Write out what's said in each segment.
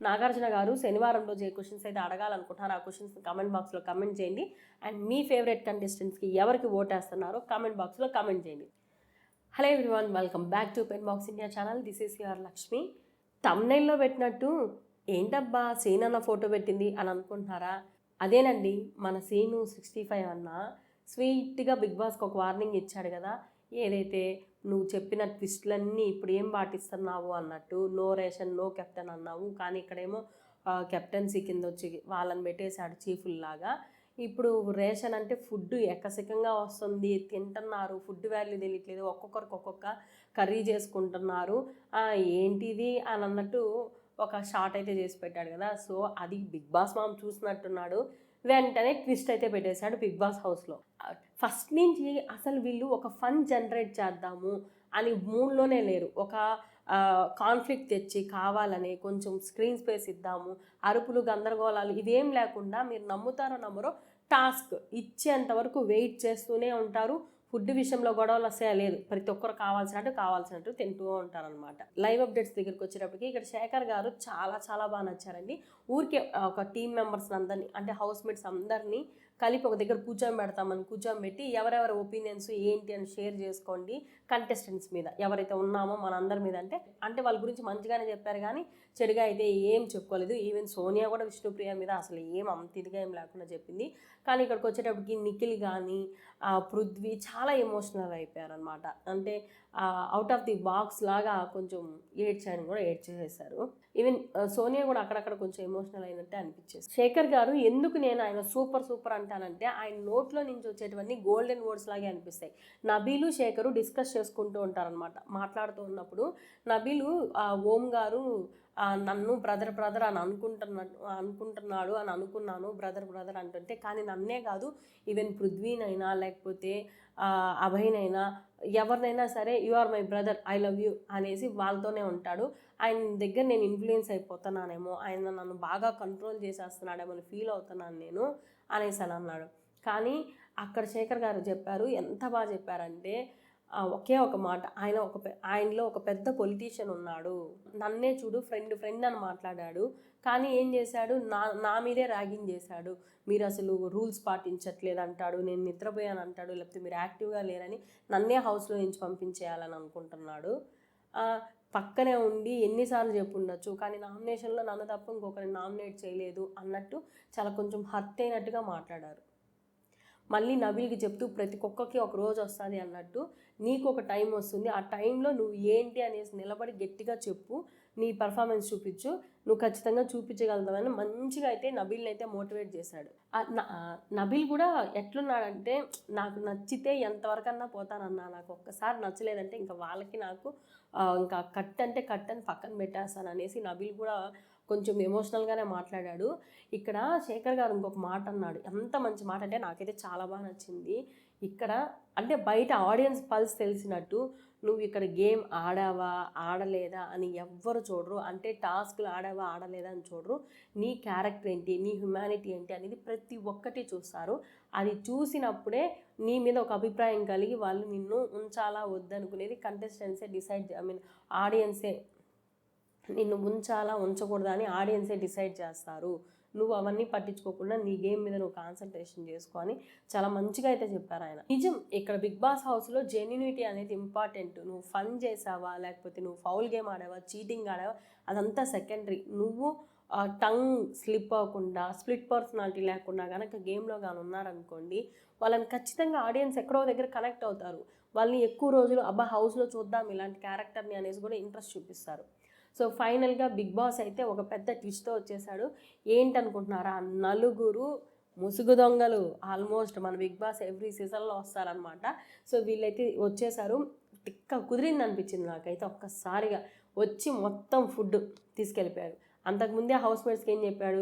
నాగార్జున గారు శనివారం రోజు ఏ క్వశ్చన్స్ అయితే అడగాలనుకుంటున్నారో ఆ క్వశ్చన్స్ కామెంట్ బాక్స్లో కమెంట్ చేయండి. అండ్ మీ ఫేవరెట్ కంటెస్టెంట్స్కి ఎవరికి ఓటేస్తున్నారో కామెంట్ బాక్స్లో కామెంట్ చేయండి. Hello everyone, welcome back to Pen Box India channel. This is your Lakshmi. తమ్నైల్లో పెట్టినట్టు ఏంటబ్బా సీన్ అన్న ఫోటో పెట్టింది అని అనుకుంటున్నారా? అదేనండి, మన సీను 65 అన్న స్వీట్గా బిగ్ బాస్కి ఒక వార్నింగ్ ఇచ్చాడు కదా. ఏదైతే నువ్వు చెప్పిన ట్విస్ట్లన్నీ ఇప్పుడు ఏం పాటిస్తున్నావు అన్నట్టు, నో రేషన్ నో కెప్టెన్ అన్నావు, కానీ ఇక్కడేమో కెప్టెన్సీ కింద వచ్చి వాళ్ళని పెట్టేశాడు చీఫుల్లాగా. ఇప్పుడు రేషన్ అంటే ఫుడ్ ఎక్కసికంగా వస్తుంది, తింటున్నారు, ఫుడ్ వాల్యూ తెలియట్లేదు, ఒక్కొక్కరికి ఒక్కొక్క కర్రీ చేసుకుంటున్నారు, ఏంటిది అని అన్నట్టు ఒక షార్ట్ అయితే చేసి పెట్టాడు కదా. సో అది బిగ్ బాస్ మామ చూసినట్టున్నాడు. వెంటనే ట్విస్ట్ అయితే పెట్టేశాడు బిగ్ బాస్ హౌస్లో. ఫస్ట్ నుంచి అసలు వీళ్ళు ఒక ఫన్ జనరేట్ చేద్దాము అని మూడ్లోనే లేరు. ఒక కాన్ఫ్లిక్ట్ తెచ్చి కావాలని కొంచెం స్క్రీన్ స్పేస్ ఇద్దాము, అరుపులు గందరగోళాలు ఇవేం లేకుండా, మీరు నమ్ముతారో నమ్మరో టాస్క్ ఇచ్చేంత వరకు వెయిట్ చేస్తూనే ఉంటారు. ఫుడ్ విషయంలో గొడవలు వస్తాయా లేదు, ప్రతి ఒక్కరు కావాల్సినట్టు తింటూ ఉంటారనమాట. లైవ్ అప్డేట్స్ దగ్గరికి వచ్చేటప్పటికి ఇక్కడ శేఖర్ గారు చాలా చాలా బాగా నచ్చారండి. ఊరికే ఒక టీమ్ మెంబర్స్ అందరినీ, అంటే హౌస్ మేట్స్ అందరినీ కలిపి ఒక దగ్గర కూర్చోబెట్టి ఎవరెవరి ఒపీనియన్స్ ఏంటి అని షేర్ చేసుకోండి. కంటెస్టెంట్స్ మీద ఎవరైతే ఉన్నామో మనందరి మీద, అంటే వాళ్ళ గురించి మంచిగానే చెప్పారు కానీ చెడుగా అయితే ఏం చెప్పుకోలేదు. ఈవెన్ సోనియా కూడా విష్ణుప్రియ మీద అసలు అంత ఇదిగా ఏం లేకుండా చెప్పింది. కానీ ఇక్కడికి వచ్చేటప్పటికి నిఖిల్ కానీ పృథ్వీ చాలా ఎమోషనల్ అయిపోయారనమాట. అంటే అవుట్ ఆఫ్ ది బాక్స్ లాగా కొంచెం ఏడ్చేసేసారు. ఈవెన్ సోనియా కూడా అక్కడక్కడ కొంచెం ఎమోషనల్ అయినట్టే అనిపించేది. శేఖర్ గారు ఎందుకు నేను ఆయన సూపర్ అంటానంటే, ఆయన నోట్లో నుంచి వచ్చేటివన్నీ గోల్డెన్ వర్డ్స్ లాగే అనిపిస్తాయి. నబీలు శేఖరు డిస్కస్ చేసుకుంటూ ఉంటారనమాట. మాట్లాడుతూ ఉన్నప్పుడు నబీలు ఓం గారు నన్ను బ్రదర్ అని అనుకుంటున్నాడు అని అనుకున్నాను, బ్రదర్ అంటుంటే, కానీ నన్నే కాదు ఈవెన్ పృథ్వీనైనా లేకపోతే అభయ్నైనా ఎవరినైనా సరే you are my brother, I love you అనేసి వాళ్ళతోనే ఉంటాడు. ఆయన దగ్గర నేను ఇన్ఫ్లుయెన్స్ అయిపోతున్నానేమో, ఆయన నన్ను బాగా కంట్రోల్ చేసేస్తున్నాడేమో అని ఫీల్ అవుతున్నాను నేను అనేసి అని అన్నాడు. కానీ అక్కడ శేఖర్ గారు చెప్పారు, ఎంత బాగా చెప్పారంటే ఒకే ఒక మాట, ఆయనలో ఒక పెద్ద పొలిటీషియన్ ఉన్నాడు, నన్నే చూడు ఫ్రెండ్ అని మాట్లాడాడు, కానీ ఏం చేశాడు, నా మీదే ర్యాగింగ్ చేశాడు, మీరు అసలు రూల్స్ పాటించట్లేదు అంటాడు, నేను నిద్రపోయాను అంటాడు, లేకపోతే మీరు యాక్టివ్గా లేరని నన్నే హౌస్లో నుంచి పంపించేయాలని అనుకుంటున్నాడు. పక్కనే ఉండి ఎన్నిసార్లు చెప్పుండొచ్చు, కానీ నామినేషన్లో నన్ను తప్ప ఇంకొకరిని నామినేట్ చేయలేదు అన్నట్టు చాలా కొంచెం హర్ట్ అయినట్టుగా మాట్లాడారు. మళ్ళీ నబీల్కి చెప్తూ ప్రతి ఒక్కరికి ఒక రోజు వస్తుంది అన్నట్టు, నీకు ఒక టైం వస్తుంది, ఆ టైంలో నువ్వు ఏంటి అనేసి నిలబడి గట్టిగా చెప్పు, నీ పర్ఫార్మెన్స్ చూపించు, నువ్వు ఖచ్చితంగా చూపించగలుగుతావని మంచిగా అయితే నబీల్ని అయితే మోటివేట్ చేశాడు. నబీల్ కూడా ఎట్లున్నాడంటే, నాకు నచ్చితే ఎంతవరకన్నా పోతానన్నా, నాకు ఒక్కసారి నచ్చలేదంటే ఇంకా వాళ్ళకి నాకు ఇంకా కట్ అని పక్కన పెట్టేస్తాను అనేసి నబీల్ కూడా కొంచెం ఎమోషనల్గానే మాట్లాడాడు. ఇక్కడ శేఖర్ గారు ఇంకొక మాట అన్నాడు, ఎంత మంచి మాట అంటే నాకైతే చాలా బాగా నచ్చింది. ఇక్కడ అంటే బయట ఆడియన్స్ పల్స్ తెలిసినట్టు, నువ్వు ఇక్కడ గేమ్ ఆడావా ఆడలేదా అని ఎవ్వరు చూడరు, అంటే టాస్క్లు ఆడావా ఆడలేదా అని చూడరు, నీ క్యారెక్టర్ ఏంటి, నీ హ్యుమానిటీ ఏంటి అనేది ప్రతి ఒక్కటి చూస్తారు. అది చూసినప్పుడే నీ మీద ఒక అభిప్రాయం కలిగి వాళ్ళు నిన్ను ఉంచాలా వద్దనుకునేది కంటెస్టెంట్సే డిసైడ్, ఆడియన్సే నిన్ను ఉంచాలా ఉంచకూడదా అని ఆడియన్సే డిసైడ్ చేస్తారు. నువ్వు అవన్నీ పట్టించుకోకుండా నీ గేమ్ మీద నువ్వు కాన్సన్ట్రేషన్ చేసుకో అని చాలా మంచిగా అయితే చెప్పారు ఆయన. నిజం, ఇక్కడ బిగ్ బాస్ హౌస్లో జెన్యూనిటీ అనేది ఇంపార్టెంట్. నువ్వు ఫన్ చేసావా, లేకపోతే నువ్వు ఫౌల్ గేమ్ ఆడావా, చీటింగ్ ఆడావా, అదంతా సెకండరీ. నువ్వు టంగ్ స్లిప్ అవ్వకుండా, స్ప్లిట్ పర్సనాలిటీ లేకుండా కనుక గేమ్లో కానీ ఉన్నారనుకోండి, వాళ్ళని ఖచ్చితంగా ఆడియన్స్ ఎక్కడో దగ్గర కనెక్ట్ అవుతారు. వాళ్ళని ఎక్కువ రోజులు హౌస్లో చూద్దాం ఇలాంటి క్యారెక్టర్ని అనేసి కూడా ఇంట్రెస్ట్ చూపిస్తారు. సో ఫైనల్గా బిగ్ బాస్ అయితే ఒక పెద్ద ట్విస్ట్తో వచ్చేసాడు. ఏంటనుకుంటున్నారా, నలుగురు ముసుగు దొంగలు ఆల్మోస్ట్ మన బిగ్ బాస్ ఎవ్రీ సీజన్లో వస్తారనమాట. సో వీళ్ళైతే వచ్చేసారు. టిక్క కుదిరింది అనిపించింది నాకైతే. ఒక్కసారిగా వచ్చి మొత్తం ఫుడ్ తీసుకెళ్ళిపోయారు. అంతకుముందే హౌస్ మేట్స్కి ఏం చెప్పాడు,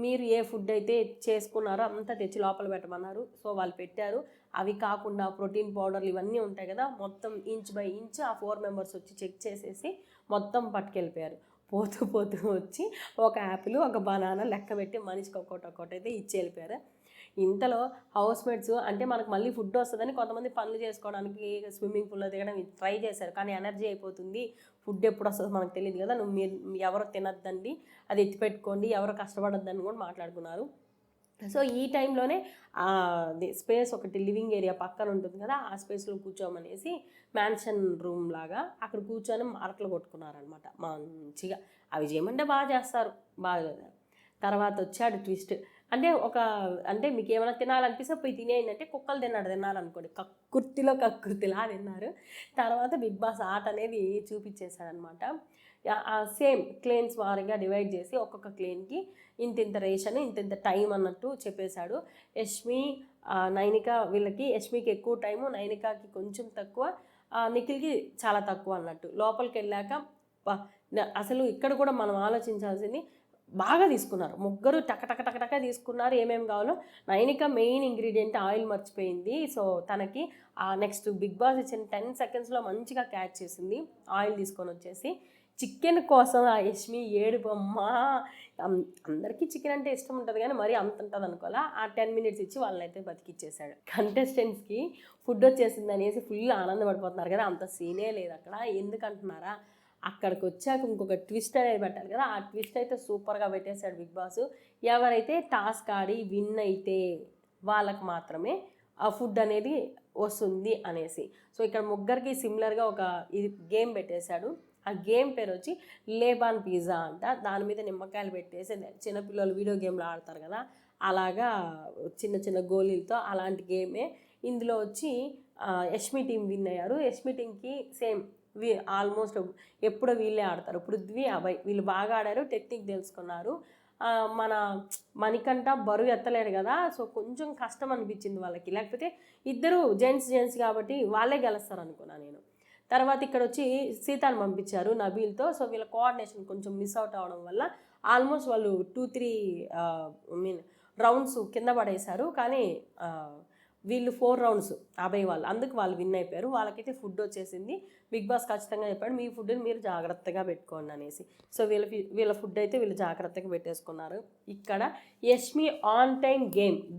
మీరు ఏ ఫుడ్ అయితే చేసుకున్నారో అంతా తెచ్చి లోపల పెట్టమన్నారు. సో వాళ్ళు పెట్టారు. అవి కాకుండా ప్రోటీన్ పౌడర్లు ఇవన్నీ ఉంటాయి కదా, మొత్తం ఇంచ్ బై ఇంచ్ ఆ 4 మెంబర్స్ వచ్చి చెక్ చేసేసి మొత్తం పట్టుకెళ్ళిపోయారు. పోతూ వచ్చి ఒక యాపిల్ ఒక బనానా లెక్క పెట్టి మనిషికి ఒక్కొక్కటి అయితే ఇచ్చి వెళ్ళిపోయారు. ఇంతలో హౌస్ మేట్స్ అంటే మనకు మళ్ళీ ఫుడ్ వస్తుందని కొంతమంది పనులు చేసుకోవడానికి స్విమ్మింగ్ పూల్లో దిగడం ట్రై చేశారు, కానీ ఎనర్జీ అయిపోతుంది, ఫుడ్ ఎప్పుడు వస్తుందో మనకు తెలియదు కదా, మీరు ఎవరు తినద్దండి, అది ఎత్తిపెట్టుకోండి, ఎవరు కష్టపడద్దని కూడా మాట్లాడుకున్నారు. సో ఈ టైంలోనే స్పేస్ ఒకటి లివింగ్ ఏరియా పక్కన ఉంటుంది కదా, ఆ స్పేస్లో కూర్చోమనేసి మ్యాన్షన్ రూమ్ లాగా అక్కడ కూర్చొని మాటలు కొట్టుకున్నారనమాట మంచిగా. అవి చేయమంటే బాగా చేస్తారు, బాగా. తర్వాత వచ్చాడు ట్విస్ట్. అంటే మీకు ఏమైనా తినాలనిపిస్తే పోయి తినేయండి, కుక్కలు తినాలనుకోండి, కక్కుర్తిలా తిన్నారు. తర్వాత బిగ్ బాస్ ఆట అనేది చూపించేశాడనమాట. సేమ్ క్లేన్స్ వారీగా డివైడ్ చేసి ఒక్కొక్క క్లేన్కి ఇంత రేషన్ ఇంత టైం అన్నట్టు చెప్పేశాడు. యష్మి నైనిక వీళ్ళకి, యష్మికి ఎక్కువ టైము, నైనికాకి కొంచెం తక్కువ, నిఖిల్కి చాలా తక్కువ అన్నట్టు. లోపలికి వెళ్ళాక అసలు ఇక్కడ కూడా మనం ఆలోచించాల్సింది, బాగా తీసుకున్నారు ముగ్గురు, టక తీసుకున్నారు ఏమేమి కావాలో. నైనిక మెయిన్ ఇంగ్రీడియంట్ ఆయిల్ మర్చిపోయింది, సో తనకి నెక్స్ట్ బిగ్ బాస్ ఇచ్చిన 10 సెకండ్స్లో మంచిగా క్యాచ్ చేసింది, ఆయిల్ తీసుకొని వచ్చేసి. చికెన్ కోసం ఆ యష్మి ఏడుపమ్మ, అందరికీ చికెన్ అంటే ఇష్టం ఉంటుంది కానీ మరీ అంత ఉంటుంది అనుకోవాలా. ఆ 10 మినిట్స్ ఇచ్చి వాళ్ళనైతే బతికిచ్చేసాడు. కంటెస్టెంట్స్కి ఫుడ్ వచ్చేసింది అనేసి ఫుల్ ఆనందపడిపోతున్నారు కదా, అంత సీనే లేదు అక్కడ. ఎందుకంటున్నారా, అక్కడికి వచ్చాక ఇంకొక ట్విస్ట్ అనేది పెట్టాలి కదా, ఆ ట్విస్ట్ అయితే సూపర్గా పెట్టేశాడు బిగ్ బాస్. ఎవరైతే టాస్క్ ఆడి విన్ అయితే వాళ్ళకి మాత్రమే ఆ ఫుడ్ అనేది వస్తుంది అనేసి. సో ఇక్కడ ముగ్గురికి సిమిలర్గా ఒక ఇది గేమ్ పెట్టేశాడు. ఆ గేమ్ పేరు వచ్చి లేబాన్ పిజ్జా అంట. దాని మీద నిమ్మకాయలు పెట్టేసి చిన్నపిల్లలు వీడియో గేమ్లు ఆడతారు కదా, అలాగా చిన్న గోళీలతో అలాంటి గేమే. ఇందులో వచ్చి యష్మి టీం విన్ అయ్యారు. యష్మి టీంకి సేమ్ ఆల్మోస్ట్ ఎప్పుడో వీళ్ళే ఆడతారు, పృథ్వీ, అభయ్ వీళ్ళు బాగా ఆడారు, టెక్నిక్ తెలుసుకున్నారు. మన మణికంఠ బరువు ఎత్తలేడు కదా, సో కొంచెం కష్టం అనిపించింది వాళ్ళకి, లేకపోతే ఇద్దరు జెంట్స్ కాబట్టి వాళ్ళే గెలుస్తారు అనుకున్నా నేను. తర్వాత ఇక్కడ వచ్చి సీతాను పంపించారు నబీల్తో. సో వీళ్ళ కోఆర్డినేషన్ కొంచెం మిస్ అవుట్ అవడం వల్ల ఆల్మోస్ట్ వాళ్ళు 2-3 రౌండ్స్ కింద పడేశారు, కానీ వీళ్ళు 4 రౌండ్స్ అభయ్ వాళ్ళు, అందుకు వాళ్ళు విన్ అయిపోయారు. వాళ్ళకైతే ఫుడ్ వచ్చేసింది. బిగ్ బాస్ ఖచ్చితంగా చెప్పాడు, మీ ఫుడ్ని మీరు జాగ్రత్తగా పెట్టుకోండి అనేసి. సో వీళ్ళ ఫుడ్ అయితే వీళ్ళు జాగ్రత్తగా పెట్టేసుకున్నారు. ఇక్కడ యష్మి ఆన్ టైం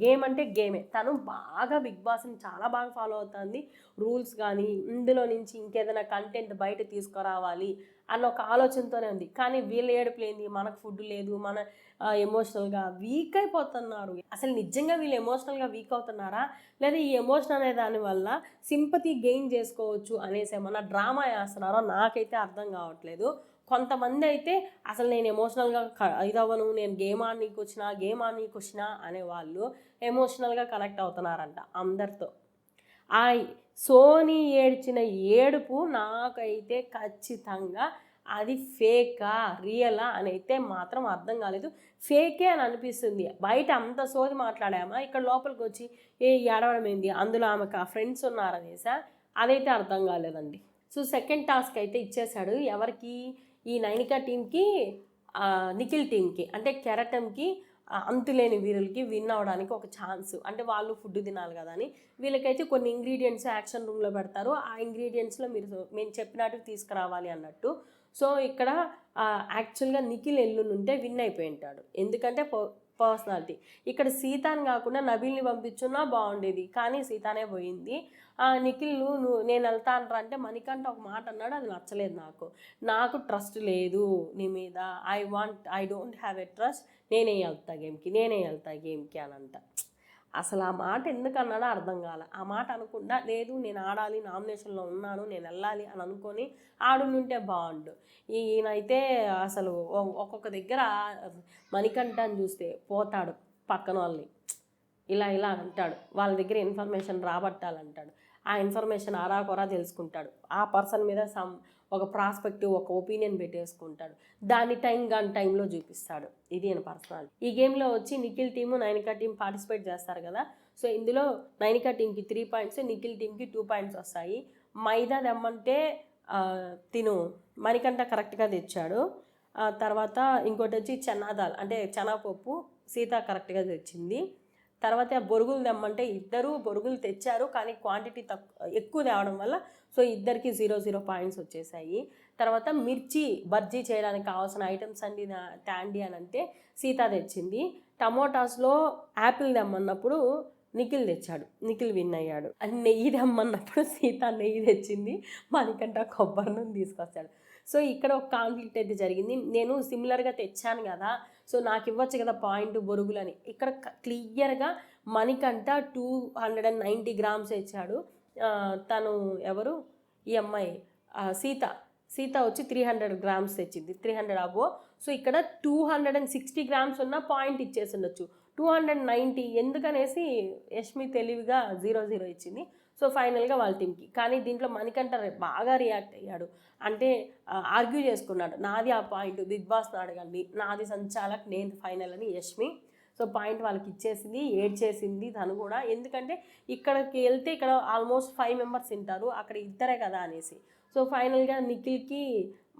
గేమ్ అంటే గేమే, తను బాగా బిగ్ బాస్ని చాలా బాగా ఫాలో అవుతుంది. రూల్స్ కానీ ఇందులో నుంచి ఇంకేదైనా కంటెంట్ బయట తీసుకురావాలి అన్న ఒక ఆలోచనతోనే ఉంది. కానీ వీళ్ళు ఏడుపులేంది, మనకు ఫుడ్ లేదు, మన ఎమోషనల్గా వీక్ అయిపోతున్నారు. అసలు నిజంగా వీళ్ళు ఎమోషనల్గా వీక్ అవుతున్నారా, లేదా ఈ ఎమోషన్ అనే దానివల్ల సింపతి గెయిన్ చేసుకోవచ్చు అనేసి ఏమన్నా డ్రామా వేస్తున్నారో నాకైతే అర్థం కావట్లేదు. కొంతమంది అయితే అసలు నేను ఎమోషనల్గా ఇదవ్వను, నేను గేమ్ ఆడనీకి వచ్చినా అనేవాళ్ళు ఎమోషనల్గా కనెక్ట్ అవుతున్నారంట అందరితో. ఆ సోనీ ఏడ్చిన ఏడుపు నాకైతే ఖచ్చితంగా అది ఫేకా రియలా అని అయితే మాత్రం అర్థం కాలేదు. ఫేకే అని అనిపిస్తుంది. బయట అంత సోది మాట్లాడామా, ఇక్కడ లోపలికి వచ్చి ఏడవడం ఏంది, అందులో ఆమెకు ఆ ఫ్రెండ్స్ ఉన్నారనేసా, అదైతే అర్థం కాలేదండి. సో సెకండ్ టాస్క్ అయితే ఇచ్చేశాడు ఎవరికి, ఈ నైనికా టీంకి, నిఖిల్ టీంకి, అంటే కెరటంకి, అంతులేని వీరులకి విన్ అవ్వడానికి ఒక ఛాన్స్. అంటే వాళ్ళు ఫుడ్ తినాలి కదా అని వీళ్ళకైతే కొన్ని ఇంగ్రీడియంట్స్ యాక్షన్ రూమ్లో పెడతారు. ఆ ఇంగ్రీడియంట్స్లో మేము చెప్పినట్టు తీసుకురావాలి అన్నట్టు. సో ఇక్కడ యాక్చువల్గా నిఖిల్ ఎల్లుంటే విన్ అయిపోయి ఉంటాడు, ఎందుకంటే పర్సనాలిటీ. ఇక్కడ సీతాని కాకుండా నబీల్ని పంపించున్నా బాగుండేది, కానీ సీతానే పోయింది. నిఖిల్ నేను వెళ్తానరా అంటే మణికంఠ ఒక మాట అన్నాడు, అది నచ్చలేదు నాకు ట్రస్ట్ లేదు నీ మీద, I don't have a trust, నేనే వెళ్తా గేమ్కి అని అంట. అసలు ఆ మాట ఎందుకు అన్నాడో అర్థం కాలే. ఆ మాట అనుకుండా లేదు నేను ఆడాలి, నామినేషన్లో ఉన్నాను, నేను వెళ్ళాలి అని అనుకొని ఆడుంటే బాగుండు. ఈయనైతే అసలు ఒక్కొక్క దగ్గర మణికంఠని చూస్తే పోతాడు పక్కన వాళ్ళని ఇలా అంటాడు, వాళ్ళ దగ్గర ఇన్ఫర్మేషన్ రాబట్టాలంటాడు, ఆ ఇన్ఫర్మేషన్ ఆరాకొరా తెలుసుకుంటాడు, ఆ పర్సన్ మీద ఒక ప్రాస్పెక్టివ్ ఒక ఒపీనియన్ పెట్టేసుకుంటాడు, దాన్ని టైంలో చూపిస్తాడు. ఇది ఆయన పర్సనాలిటీ. ఈ గేమ్లో వచ్చి Nikhil team Nainika team participate చేస్తారు కదా. సో ఇందులో నైనికా టీంకి 3 పాయింట్స్, నిఖిల్ టీంకి 2 పాయింట్స్ వస్తాయి. మైదా తెమ్మంటే మణికంఠ కరెక్ట్గా తెచ్చాడు. తర్వాత ఇంకోటి వచ్చి చనాదాల్ అంటే శనగపప్పు సీత కరెక్ట్గా తెచ్చింది. తర్వాత బొరుగులు తెమ్మంటే ఇద్దరు బొరుగులు తెచ్చారు, కానీ క్వాంటిటీ ఎక్కువ తేవడం వల్ల సో ఇద్దరికి 0 పాయింట్స్ వచ్చేసాయి. తర్వాత మిర్చి బజ్జీ చేయడానికి కావాల్సిన ఐటమ్స్ అన్ని తేండి అని అంటే సీత తెచ్చింది. టమోటాస్లో యాపిల్ తెమ్మన్నప్పుడు నిఖిల్ తెచ్చాడు, నిఖిల్ విన్ అయ్యాడు. అని నెయ్యి తెమ్మన్నప్పుడు సీత నెయ్యి తెచ్చింది, మణికంఠ కొబ్బరి నూనె తీసుకొచ్చాడు. సో ఇక్కడ ఒక కాన్ఫ్లిక్ట్ అయితే జరిగింది. నేను సిమిలర్గా తెచ్చాను కదా, సో నాకు ఇవ్వచ్చు కదా పాయింట్ బొరుగులని. ఇక్కడ క్లియర్గా మణికంఠ 290 గ్రామ్స్ ఇచ్చాడు. తను ఎవరు ఈ అమ్మాయి సీత వచ్చి 300 గ్రామ్స్ తెచ్చింది, 300 అబో. సో ఇక్కడ 260 గ్రామ్స్ ఉన్న పాయింట్ ఇచ్చేసి ఉండొచ్చు, 290 ఎందుకనేసి యష్మి తెలివిగా 0-0 ఇచ్చింది. సో ఫైనల్గా వాళ్ళ టీంకి. కానీ దీంట్లో మణికంఠ బాగా రియాక్ట్ అయ్యాడు, అంటే ఆర్గ్యూ చేసుకున్నాడు, నాది ఆ పాయింట్, బిగ్ బాస్ని అడగండి, నాది సంచాలక్, నేను ఫైనల్ అని యష్మి. సో పాయింట్ వాళ్ళకి ఇచ్చేసింది, ఏడ్చేసింది తను కూడా. ఎందుకంటే ఇక్కడికి వెళ్తే ఇక్కడ ఆల్మోస్ట్ 5 మెంబర్స్ తింటారు, అక్కడ ఇద్దరే కదా అనేసి. సో ఫైనల్గా నిఖిల్కి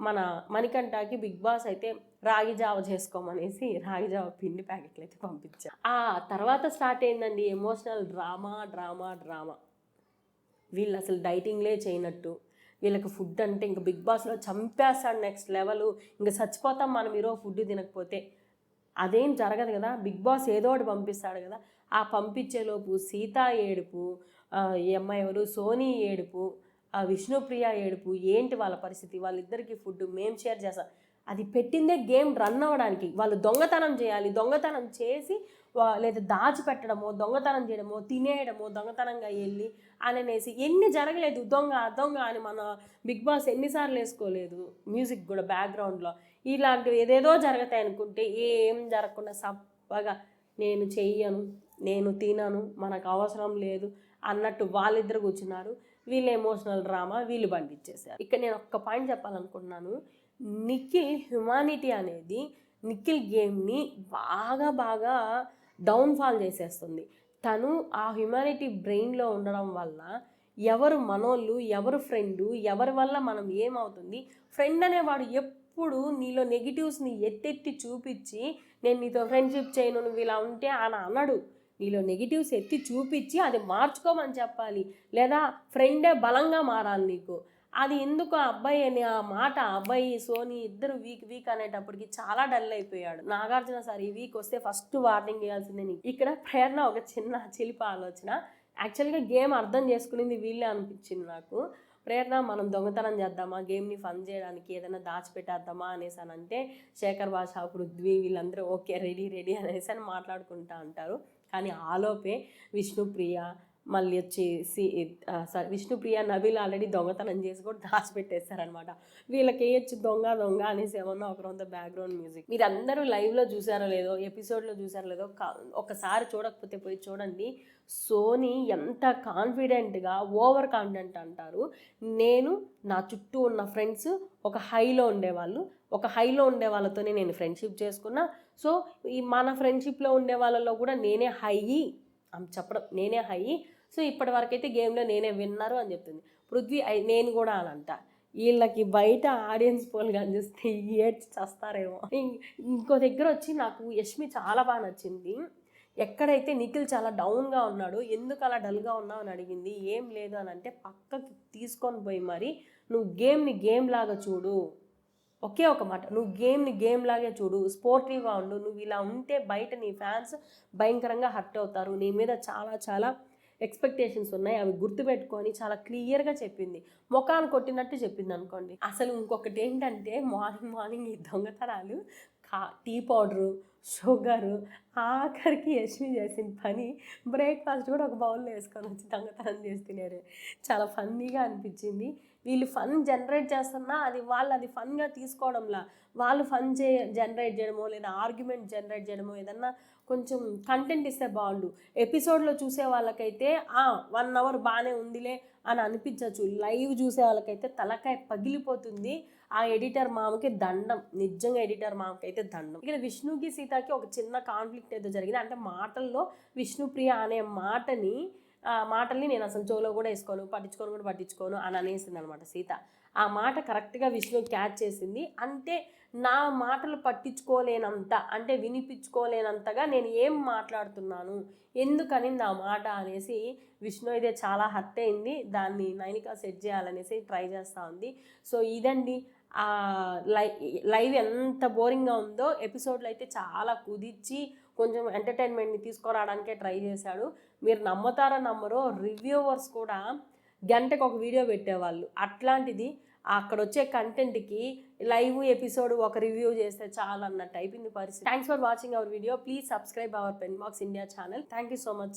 మన మణికంఠకి బిగ్ బాస్ అయితే రాగి జావ చేసుకోమనేసి రాగి జావ పిండి ప్యాకెట్లు అయితే పంపించారు. ఆ తర్వాత స్టార్ట్ అయిందండి ఎమోషనల్ డ్రామా. వీళ్ళు అసలు డైటింగ్లే చేయనట్టు, వీళ్ళకి ఫుడ్ అంటే ఇంకా బిగ్ బాస్లో చంపేస్తాడు నెక్స్ట్ లెవెల్, ఇంకా చచ్చిపోతాం మనం ఈరోజు ఫుడ్ తినకపోతే. అదేం జరగదు కదా, బిగ్ బాస్ ఏదో ఒకటి పంపిస్తాడు కదా. ఆ పంపించేలోపు సీత ఏడుపు, ఈ అమ్మాయి ఎవరు సోనీ ఏడుపు, విష్ణుప్రియ ఏడుపు. ఏంటి వాళ్ళ పరిస్థితి, వాళ్ళిద్దరికి ఫుడ్ మేము షేర్ చేస్తాం. అది పెట్టిందే గేమ్ రన్ అవ్వడానికి. వాళ్ళు దొంగతనం చేయాలి, దొంగతనం చేసి లేదా దాచిపెట్టడమో, దొంగతనం చేయడమో, తినేయడమో, దొంగతనంగా వెళ్ళి అనేసి ఎన్ని జరగలేదు. దొంగ అని మన బిగ్ బాస్ ఎన్నిసార్లు వేసుకోలేదు మ్యూజిక్ కూడా బ్యాక్గ్రౌండ్లో. ఇలాంటివి ఏదేదో జరుగుతాయి అనుకుంటే ఏం జరగకుండా సప్పగా నేను చెయ్యను, నేను తినను, మనకు అవసరం లేదు అన్నట్టు వాళ్ళిద్దరు కూర్చున్నారు. వీళ్ళు ఎమోషనల్ డ్రామా వీళ్ళు బండిచ్చేసారు. ఇక్కడ నేను ఒక్క పాయింట్ చెప్పాలనుకుంటున్నాను. నిఖిల్ హ్యుమానిటీ అనేది నిఖిల్ గేమ్ని బాగా డౌన్ఫాల్ చేసేస్తుంది. తను ఆ హ్యుమానిటీ బ్రెయిన్లో ఉండడం వల్ల ఎవరు మనోళ్ళు, ఎవరు ఫ్రెండు, ఎవరి వల్ల మనం ఏమవుతుంది. ఫ్రెండ్ అనేవాడు ఎప్పుడు నీలో నెగిటివ్స్ని ఎత్తెత్తి చూపించి నేను నీతో ఫ్రెండ్షిప్ చేయను, నువ్వు ఇలా ఉంటే అని అనడు. నీలో నెగిటివ్స్ ఎత్తి చూపించి అది మార్చుకోమని చెప్పాలి, లేదా ఫ్రెండే బలంగా మారాలి నీకు. అది ఎందుకు ఆ అబ్బాయి అని ఆ మాట, అబ్బాయి సోనీ ఇద్దరు వీక్ అనేటప్పటికి చాలా డల్ అయిపోయాడు. నాగార్జున సార్ ఈ వీక్ వస్తే ఫస్ట్ వార్నింగ్ ఇవ్వాల్సిందే నీకు. ఇక్కడ ప్రేరణ ఒక చిన్న చిలిపి ఆలోచన. యాక్చువల్గా గేమ్ అర్థం చేసుకునేది వీళ్ళే అనిపించింది నాకు. ప్రేరణ మనం దొంగతనం చేద్దామా, గేమ్ని ఫన్ చేయడానికి ఏదైనా దాచిపెట్టేద్దామా అనేసి అని అంటే శేఖర్ భాష, పృథ్వీ వీళ్ళందరూ ఓకే రెడీ అనేసి అని మాట్లాడుకుంటా అంటారు. కానీ ఆలోపే విష్ణుప్రియ మళ్ళీ వచ్చేసి విష్ణుప్రియ నబీల్ ఆల్రెడీ దొంగతనం చేసి కూడా దాచిపెట్టేస్తారనమాట. వీళ్ళకి వేయచ్చు దొంగ అనేసి ఏమన్నా ఒకరంత బ్యాక్గ్రౌండ్ మ్యూజిక్. మీరు అందరూ లైవ్లో చూసారో లేదో, ఎపిసోడ్లో చూసారో లేదో, ఒకసారి చూడకపోతే పోయి చూడండి. సోనీ ఎంత కాన్ఫిడెంట్గా, ఓవర్ కాన్ఫిడెంట్ అంటారు. నేను నా చుట్టూ ఉన్న ఫ్రెండ్స్ ఒక హైలో ఉండే వాళ్ళతోనే నేను ఫ్రెండ్షిప్ చేసుకున్నా. సో ఈ మన ఫ్రెండ్షిప్లో ఉండే వాళ్ళలో కూడా నేనే హై నేనే హై. సో ఇప్పటి వరకైతే గేమ్లో నేనే విన్నారు అని చెప్తుంది పృథ్వీ. నేను కూడా అని అంట. వీళ్ళకి బయట ఆడియన్స్ పోల్ కానీ చూస్తే ఏడ్చి చేస్తారేమో. ఇంకో దగ్గర వచ్చి నాకు యష్మి చాలా బాగా నచ్చింది. ఎక్కడైతే నిఖిల్ చాలా డౌన్గా ఉన్నాడు, ఎందుకు అలా డల్గా ఉన్నావు అని అడిగింది. ఏం లేదు అని అంటే పక్కకి తీసుకొని పోయి మరి నువ్వు గేమ్ని గేమ్ లాగా చూడు, ఒకే ఒక మాట, నువ్వు గేమ్ని గేమ్ లాగే చూడు, స్పోర్టివ్గా ఉండు. నువ్వు ఇలా ఉంటే బయట నీ ఫ్యాన్స్ భయంకరంగా హర్ట్ అవుతారు, నీ మీద చాలా ఎక్స్పెక్టేషన్స్ ఉన్నాయి, అవి గుర్తుపెట్టుకొని చాలా క్లియర్గా చెప్పింది. ముఖాన్ని కొట్టినట్టు చెప్పింది అనుకోండి. అసలు ఇంకొకటి ఏంటంటే మార్నింగ్ ఈ దొంగతనాలు, టీ పౌడరు, షుగరు, ఆఖరికి యష్మి చేసిన పని బ్రేక్ఫాస్ట్ కూడా ఒక బౌల్లో వేసుకొని వచ్చి దొంగతనం చేసి తినేరు. చాలా ఫన్నీగా అనిపించింది. వీళ్ళు ఫన్ జనరేట్ చేస్తున్నా అది ఫన్గా తీసుకోవడంలా, వాళ్ళు ఫన్ జనరేట్ చేయడమో లేదా ఆర్గ్యుమెంట్ జనరేట్ చేయడమో ఏదన్నా కొంచెం కంటెంట్ ఇస్తే బాగుండు. ఎపిసోడ్లో చూసే వాళ్ళకైతే 1 అవర్ బాగానే ఉందిలే అని అనిపించవచ్చు. లైవ్ చూసే వాళ్ళకైతే తలకాయ పగిలిపోతుంది. ఆ ఎడిటర్ మామకి దండం, నిజంగా ఎడిటర్ మామకి అయితే దండం. ఇక్కడ విష్ణుకి సీతకి ఒక చిన్న కాన్ఫ్లిక్ట్ ఏదో జరిగింది. అంటే మాటల్లో విష్ణుప్రియ అనే మాటల్ని నేను అసలు చెవులో కూడా వేసుకోను, పట్టించుకోను అని అనేసింది అనమాట సీత. ఆ మాట కరెక్ట్గా విష్ణు క్యాచ్ చేసింది. అంటే నా మాటలు పట్టించుకోలేనంత, అంటే వినిపించుకోలేనంతగా నేను ఏం మాట్లాడుతున్నాను, ఎందుకని నా మాట అనేసి విష్ణు అయితే చాలా హర్ట్ అయింది. దాన్ని నైనిక సెట్ చేయాలనేసి ట్రై చేస్తూ ఉంది. సో ఇదండి లైవ్ ఎంత బోరింగ్గా ఉందో. ఎపిసోడ్లో అయితే చాలా కుదిర్చి కొంచెం ఎంటర్టైన్మెంట్ని తీసుకురావడానికే ట్రై చేశాడు. మీరు నమ్మతారో నమ్మరో, రివ్యూవర్స్ కూడా గంటకు ఒక వీడియో పెట్టేవాళ్ళు. అట్లాంటిది అక్కడ వచ్చే కంటెంట్కి లైవ్ ఎపిసోడ్ ఒక రివ్యూ చేస్తే చాలు అన్నట్టు అయిపోయింది పరిస్థితి. Thanks for watching our video. Please subscribe our pen Box India channel. Thank you so much.